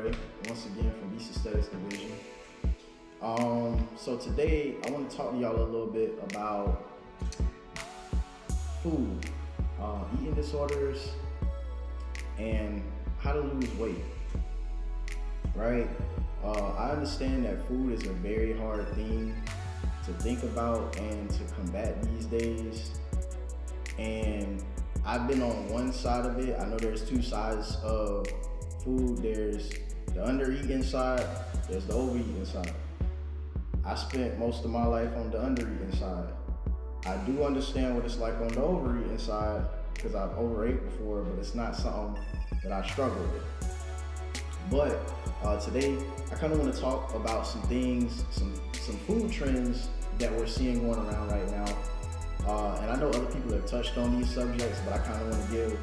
Trey, once again from Beast Aesthetics Division. So today I want to talk to y'all a little bit about food, eating disorders, and how to lose weight, right? I understand that food is a very hard thing to think about and to combat these days. And I've been on one side of it. I know there's two sides of food. There's the under-eating side, there's the over-eating side. I spent most of my life on the under-eating side. I do understand what it's like on the over-eating side because I've overate before, but it's not something that I struggle with. But today, I kind of want to talk about some things, some food trends that we're seeing going around right now. And I know other people have touched on these subjects, but I kind of want to give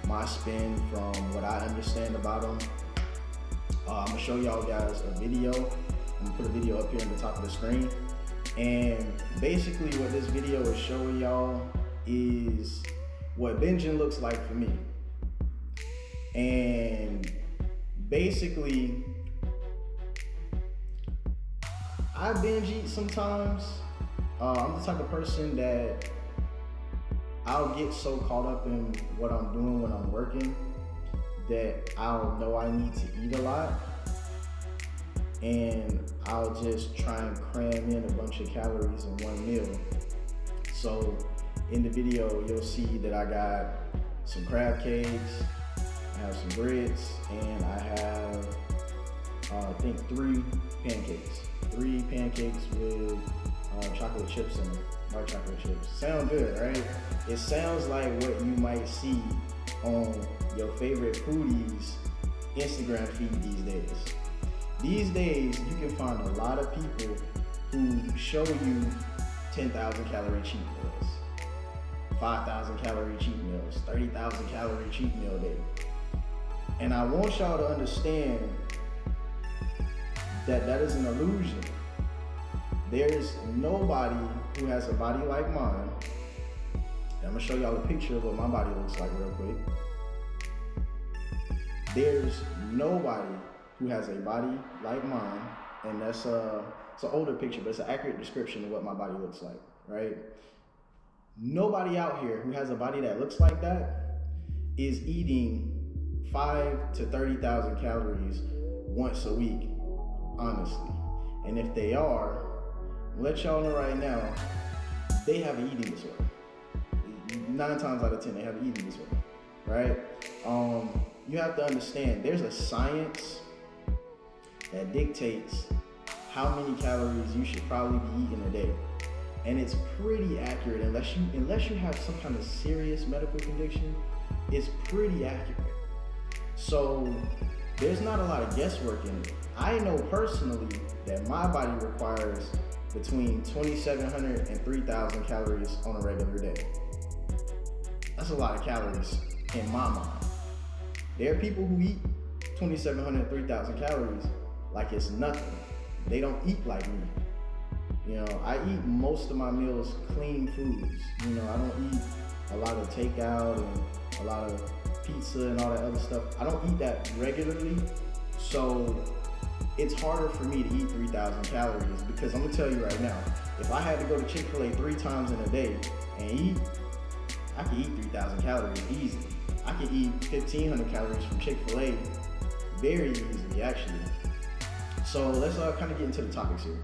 my spin from what I understand about them. I'm going to show y'all guys a video. I'm going to put a video up here at the top of the screen. And basically what this video is showing y'all is what binging looks like for me. And basically, I binge eat sometimes. I'm the type of person that I'll get so caught up in what I'm doing when I'm working that I'll know I need to eat a lot, and I'll just try and cram in a bunch of calories in one meal. So in the video, you'll see that I got some crab cakes, I have some grits, and I have I think 3 pancakes. 3 pancakes with chocolate chips in them, dark chocolate chips. Sound good, right? It sounds like what you might see on your favorite foodies Instagram feed these days. These days, you can find a lot of people who show you 10,000 calorie cheat meals, 5,000 calorie cheat meals, 30,000 calorie cheat meal day. And I want y'all to understand that that is an illusion. There's nobody who has a body like mine. And I'm gonna show y'all a picture of what my body looks like real quick. There's nobody who has a body like mine, and that's it's an older picture, but it's an accurate description of what my body looks like, right? Nobody out here who has a body that looks like that is eating 5 to 30,000 calories once a week, honestly. And if they are, let y'all know right now, they have an eating disorder. 9 times out of 10, they have an eating disorder, right? You have to understand, there's a science that dictates how many calories you should probably be eating a day. And it's pretty accurate, unless you have some kind of serious medical condition, it's pretty accurate. So there's not a lot of guesswork in it. I know personally that my body requires between 2,700 and 3,000 calories on a regular day. That's a lot of calories in my mind. There are people who eat 2,700, 3,000 calories like it's nothing. They don't eat like me. You know, I eat most of my meals clean foods. You know, I don't eat a lot of takeout and a lot of pizza and all that other stuff. I don't eat that regularly. So it's harder for me to eat 3,000 calories because I'm gonna tell you right now, if I had to go to Chick-fil-A 3 times in a day and eat, I could eat 3,000 calories easily. I could eat 1,500 calories from Chick-fil-A very easily, actually. So let's kind of get into the topics here.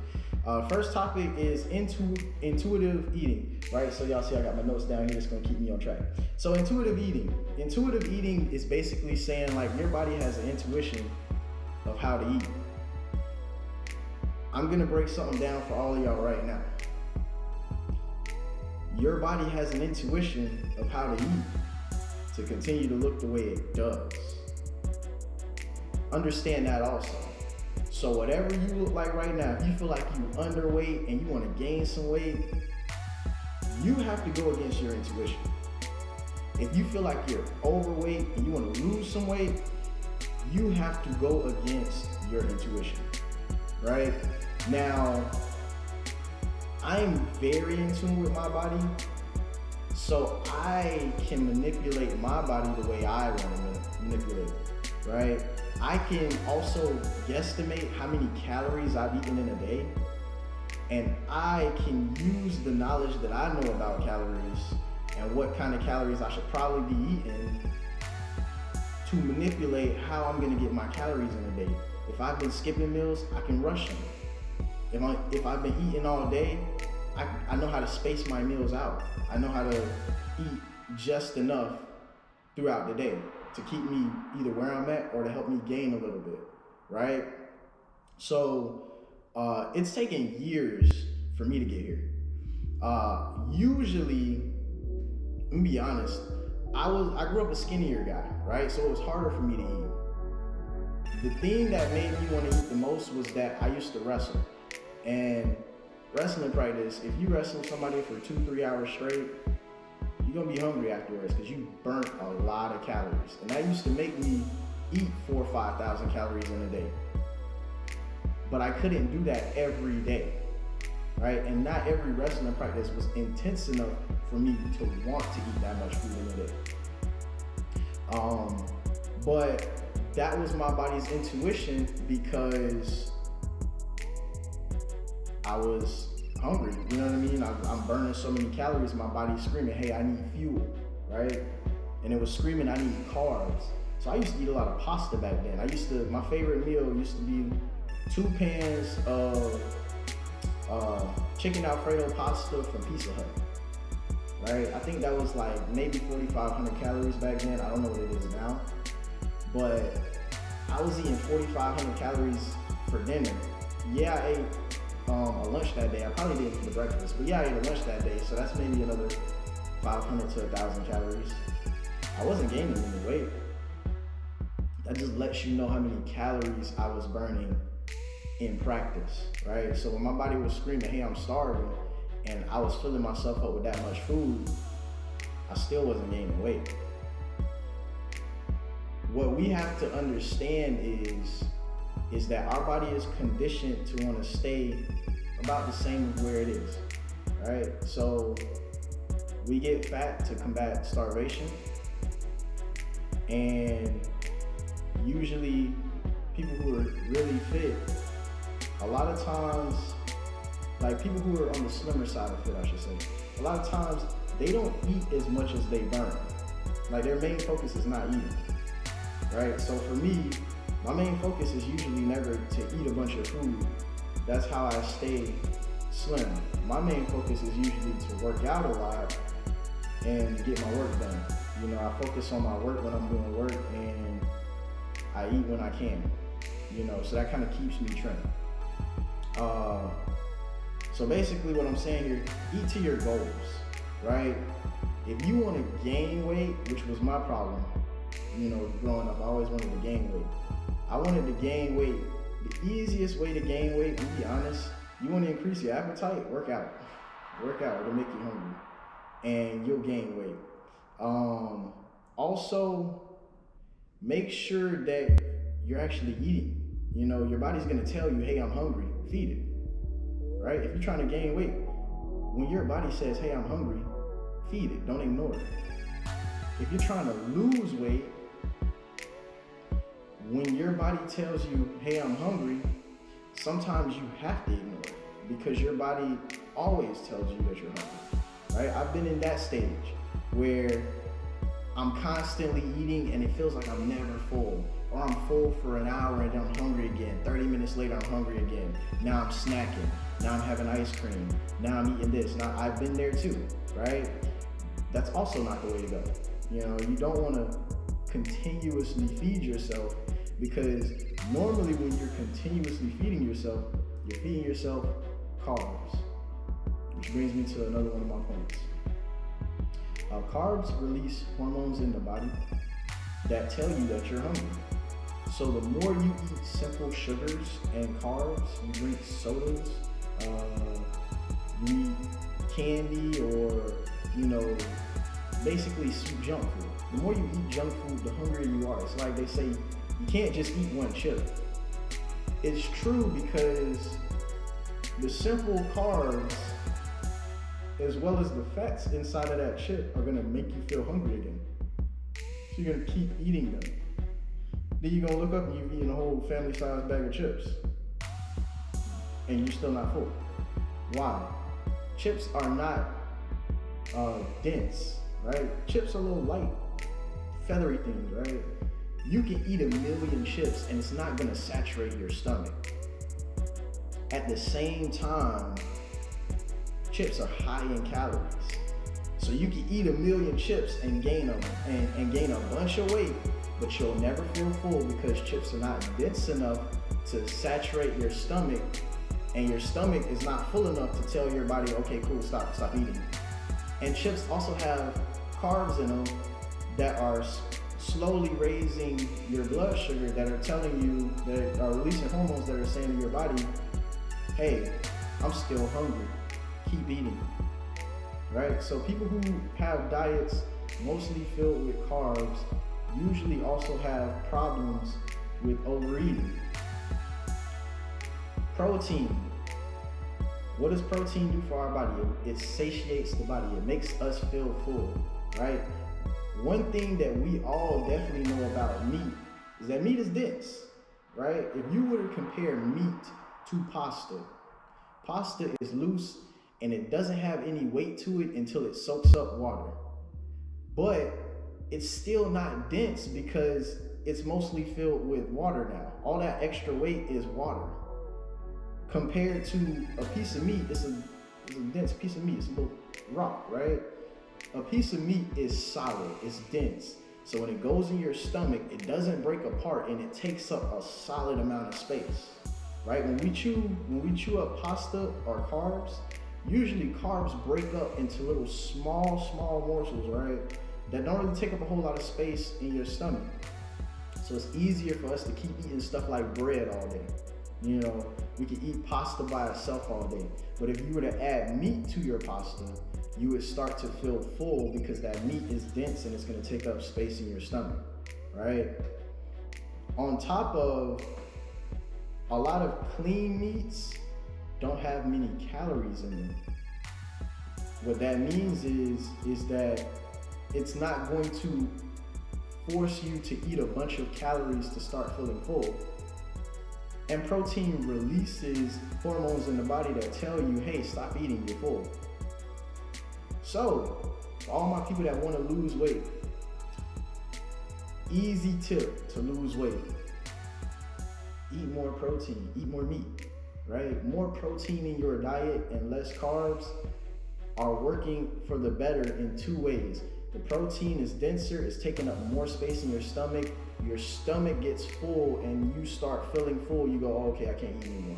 First topic is intuitive eating, right? So y'all see I got my notes down here, it's gonna keep me on track. So intuitive eating. Intuitive eating is basically saying like your body has an intuition of how to eat. I'm gonna break something down for all of y'all right now. Your body has an intuition of how to eat to continue to look the way it does. Understand that also. So whatever you look like right now, if you feel like you're underweight and you want to gain some weight, you have to go against your intuition. If you feel like you're overweight and you want to lose some weight, you have to go against your intuition, right? Now, I'm very in tune with my body, so I can manipulate my body the way I want to manipulate it, right? I can also guesstimate how many calories I've eaten in a day, and I can use the knowledge that I know about calories and what kind of calories I should probably be eating to manipulate how I'm gonna get my calories in a day. If I've been skipping meals, I can rush them. If I've been eating all day, I know how to space my meals out. I know how to eat just enough throughout the day to keep me either where I'm at or to help me gain a little bit, right? So it's taken years for me to get here. Usually, let me be honest, I grew up a skinnier guy, right? So it was harder for me to eat. The thing that made me want to eat the most was that I used to wrestle. And wrestling practice, if you wrestle somebody for 2-3 hours straight, you're gonna be hungry afterwards because you burnt a lot of calories. And that used to make me eat 4,000 or 5,000 calories in a day. But I couldn't do that every day, right? And not every wrestling practice was intense enough for me to want to eat that much food in a day. But that was my body's intuition because I was hungry, you know what I mean? I'm burning so many calories, my body's screaming, hey, I need fuel, right? And it was screaming, I need carbs. So I used to eat a lot of pasta back then. My favorite meal used to be 2 pans of chicken Alfredo pasta from Pizza Hut, right? I think that was like maybe 4,500 calories back then. I don't know what it is now, but I was eating 4,500 calories for dinner. Yeah, I ate a lunch that day. I probably didn't eat for breakfast, but yeah, I ate a lunch that day, so that's maybe another 500 to 1,000 calories. I wasn't gaining any weight. That just lets you know how many calories I was burning in practice, right? So when my body was screaming, hey, I'm starving, and I was filling myself up with that much food, I still wasn't gaining weight. What we have to understand is that our body is conditioned to want to stay about the same where it is, right? So we get fat to combat starvation, and usually people who are really fit, a lot of times, like people who are on the slimmer side of fit, I should say, a lot of times they don't eat as much as they burn. Like their main focus is not eating, right? So for me, my main focus is usually never to eat a bunch of food. That's how I stay slim. My main focus is usually to work out a lot and get my work done. You know, I focus on my work when I'm doing work, and I eat when I can. You know, so that kind of keeps me trim. So basically what I'm saying here, eat to your goals, right? If you want to gain weight, which was my problem, you know, growing up, I always wanted to gain weight. I wanted to gain weight. The easiest way to gain weight, to be honest, you want to increase your appetite, work out. Work out, it'll make you hungry, and you'll gain weight. Also, make sure that you're actually eating. You know, your body's gonna tell you, hey, I'm hungry, feed it, right? If you're trying to gain weight, when your body says, hey, I'm hungry, feed it, don't ignore it. If you're trying to lose weight, when your body tells you, hey, I'm hungry, sometimes you have to ignore it because your body always tells you that you're hungry, right? I've been in that stage where I'm constantly eating and it feels like I'm never full, or I'm full for an hour and then I'm hungry again. 30 minutes later, I'm hungry again. Now I'm snacking. Now I'm having ice cream. Now I'm eating this. Now I've been there too, right? That's also not the way to go. You know, you don't want to continuously feed yourself, because normally when you're continuously feeding yourself, you're feeding yourself carbs, which brings me to another one of my points. Carbs release hormones in the body that tell you that you're hungry. So the more you eat simple sugars and carbs, you drink sodas, you eat candy, or, you know, basically sweet junk food. The more you eat junk food, the hungrier you are. It's like they say, you can't just eat one chip. It's true, because the simple carbs, as well as the fats inside of that chip, are gonna make you feel hungry again. So you're gonna keep eating them. Then you're gonna look up and you've eaten a whole family-sized bag of chips, and you're still not full. Why? Chips are not dense, right? Chips are little light, feathery things, right? You can eat 1,000,000 chips and it's not gonna saturate your stomach. At the same time, chips are high in calories. So you can eat 1,000,000 chips and gain a bunch of weight, but you'll never feel full because chips are not dense enough to saturate your stomach, and your stomach is not full enough to tell your body, okay, cool, stop eating. And chips also have carbs in them that are slowly raising your blood sugar, that are telling you, that are releasing hormones that are saying to your body, hey, I'm still hungry, keep eating, right? So people who have diets mostly filled with carbs usually also have problems with overeating. Protein. What does protein do for our body? It satiates the body. It makes us feel full, right? One thing that we all definitely know about meat is that meat is dense, right? If you were to compare meat to pasta, pasta is loose and it doesn't have any weight to it until it soaks up water. But it's still not dense because it's mostly filled with water now. All that extra weight is water. Compared to a piece of meat, it's a dense piece of meat. It's a little rock, right? A piece of meat is solid, it's dense. So when it goes in your stomach, it doesn't break apart and it takes up a solid amount of space, right? When we chew up pasta or carbs, usually carbs break up into little small morsels, right? That don't really take up a whole lot of space in your stomach. So it's easier for us to keep eating stuff like bread all day. You know, we can eat pasta by itself all day. But if you were to add meat to your pasta, you would start to feel full because that meat is dense and it's gonna take up space in your stomach, right? On top of, a lot of clean meats don't have many calories in them. What that means is that it's not going to force you to eat a bunch of calories to start feeling full. And protein releases hormones in the body that tell you, hey, stop eating, you're full. So, for all my people that want to lose weight, easy tip to lose weight: eat more protein, eat more meat, right? More protein in your diet and less carbs are working for the better in two ways. The protein is denser, it's taking up more space in your stomach gets full and you start feeling full, you go, oh, okay, I can't eat anymore.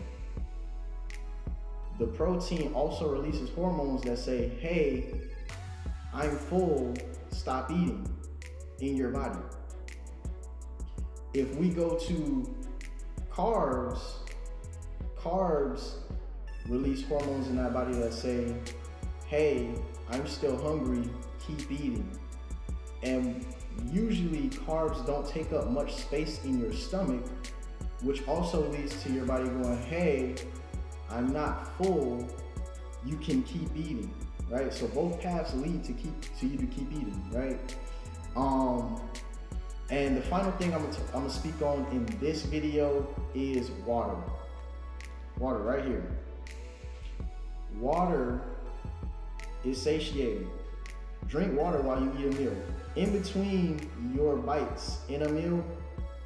The protein also releases hormones that say, hey, I'm full, stop eating, in your body. If we go to carbs release hormones in our body that say, hey, I'm still hungry, keep eating. And usually carbs don't take up much space in your stomach, which also leads to your body going, hey, I'm not full, you can keep eating, right? So both paths lead to you to keep eating, right? And the final thing I'm gonna speak on in this video is water. Water right here. Water is satiating. Drink water while you eat a meal. In between your bites in a meal,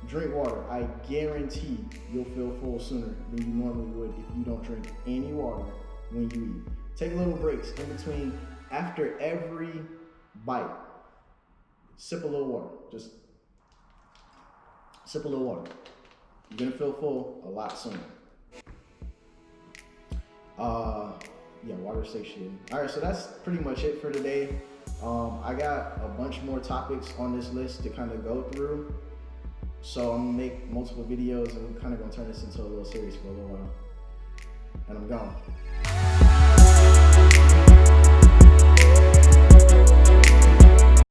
drink water. I guarantee you'll feel full sooner than you normally would if you don't drink any water when you eat. Take little breaks in between. After every bite, sip a little water. Just sip a little water. You're gonna feel full a lot sooner. Yeah, water satiating. All right, so that's pretty much it for today. I got a bunch more topics on this list to kind of go through. So I'm gonna make multiple videos and we're kind of gonna turn this into a little series for a little while. And I'm gone.